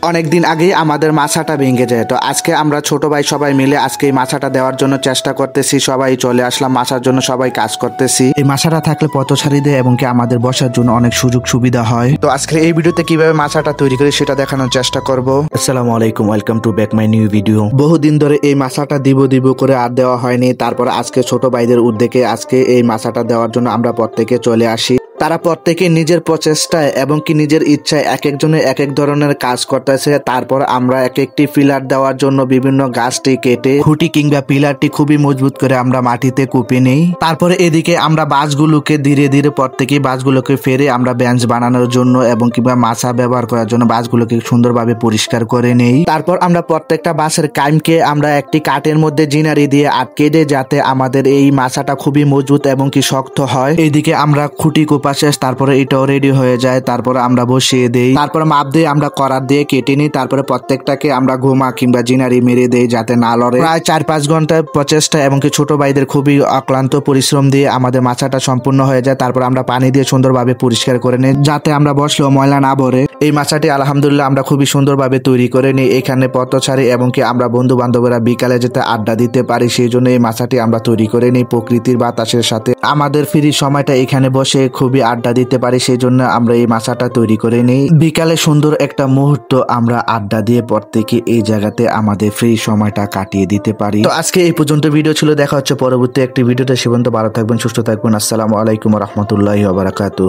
অনেকদিন আগেই আমাদের মাছাটা ভেঙে যায়, তো আজকে আমরা ছোট ভাই সবাই মিলে আজকে এই মাছাটা দেওয়ার জন্য চেষ্টা করতেছি। সবাই চলে আসলাম মাছার জন্য, সবাই কাজ করতেছি। এই মাছাটা থাকলে পথচারী দেয় এবং কি আমাদের বসার জন্য অনেক সুযোগ সুবিধা হয়। তো আজকে এই ভিডিওতে কিভাবে মাছাটা তৈরি করি সেটা দেখানোর চেষ্টা করব। আসসালামু আলাইকুম, welcome to back my new video. বহুদিন ধরে এই মাছাটা দিব করে আর দেওয়া হয়নি, তারপর আজকে ছোট ভাইদের উদ্যোগে আজকে এই মাছাটা দেওয়ার জন্য আমরা প্রত্যেকে চলে আসি। তারা প্রত্যেকে নিজের প্রচেষ্টায় এবং কি নিজের ইচ্ছায় এক একজনের এক এক ধরনের কাজ করতেছে। তারপর আমরা এক একটি পিলার দেওয়ার জন্য বিভিন্ন গাছটি কেটে খুঁটি কিংবা পিলারটি খুবই মজবুত করে আমরা মাটিতে কুপে নেই। তারপরে এদিকে আমরা বাঁশগুলোকে ধীরে ধীরে প্রত্যেকে বাঁশগুলোকে ফেরে আমরা বেঞ্চ বানানোর জন্য এবং কিংবা মাছা ব্যবহার করার জন্য বাঁশগুলোকে সুন্দরভাবে পরিষ্কার করে নেই। তারপর আমরা প্রত্যেকটা বাঁশের কাইমকে আমরা একটি কাঠের মধ্যে জিনারি দিয়ে আটকে দেই, যাতে আমাদের এই মাছাটা খুবই মজবুত এবং কি শক্ত হয়। এইদিকে আমরা খুঁটি কোপা শেষ, তারপরে এটাও রেডি হয়ে যায়। তারপরে আমরা বসিয়ে দেই, তারপরে মাপ দিয়ে আমরা করার দিয়ে কেটে নিই। তারপরে প্রত্যেকটাকে আমরা ঘুমা কিংবা জিনারি মেরে দেই যাতে না লড়ে। প্রায় 4-5 ঘন্টার প্রচেষ্টা এবং কি ছোট ভাইদের খুবই অক্লান্ত পরিশ্রম দিয়ে আমাদের মাছাটা সম্পূর্ণ হয়ে যায়। তারপর আমরা পানি দিয়ে সুন্দরভাবে পরিষ্কার করে নিই যাতে আমরা বসলেও ময়লা না ভরে। এই মাছাটি আলহামদুলিল্লাহ আমরা খুবই সুন্দরভাবে তৈরি করে নিই। এখানে পথচারী এবং কি আমরা বন্ধু বান্ধবরা বিকালে যেতে আড্ডা দিতে পারি, সেই জন্য এই মাছাটি আমরা তৈরি করে নিই প্রকৃতির বাতাসের সাথে। আমাদের ফ্রি সময়টা এখানে বসে খুবই আড্ডা দিতে পারি, সেই জন্য আমরা এই মাছাটা তৈরি করে নিই। বিকালে সুন্দর একটা মুহূর্ত আমরা আড্ডা দিয়ে প্রত্যেকে এই জায়গাতে আমাদের ফ্রি সময়টা কাটিয়ে দিতে পারি। তো আজকে এই পর্যন্ত ভিডিও ছিল, দেখা হচ্ছে পরবর্তী একটি ভিডিওতে। সে পর্যন্ত ভালো থাকবেন, সুস্থ থাকবেন। আসসালামু আলাইকুম ওয়া রাহমাতুল্লাহি ওয়া বারাকাতুহু।